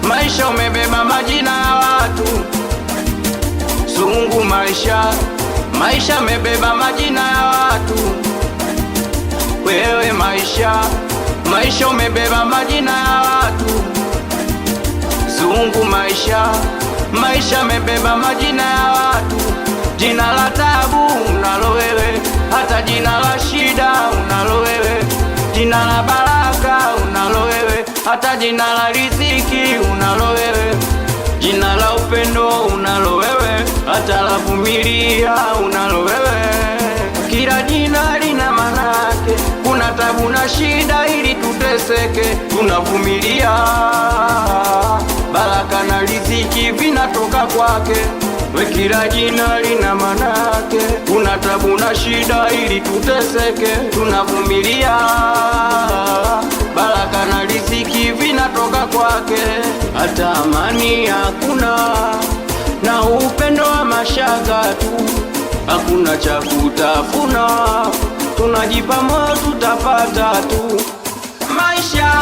maisha umebeba majina ya watu. Zungu maisha umebeba majina ya watu. Wewe maisha umebeba majina ya watu. Zungu maisha umebeba majina ya watu. Jina la taabu unalo wewe, hata jina la shida unalo wewe. Jina la baraka unalo wewe, hata jina la riziki unalo wewe. Jina la upendo unalo wewe, hata la vumilia unalo wewe. Kila jina lina maana yake, kuna tabu na shida ili tuteseke, tunavumilia. Baraka na riziki vinatoka kwake. Kila jina lina maana yake, kuna tabu na shida ili tuteseke, tunavumilia. Baraka na riziki vinatoka kwake. Hata amani hakuna na upendo wa mashaka tu, hakuna cha kutafuna, tunajipa moyo tutapata tu. Maisha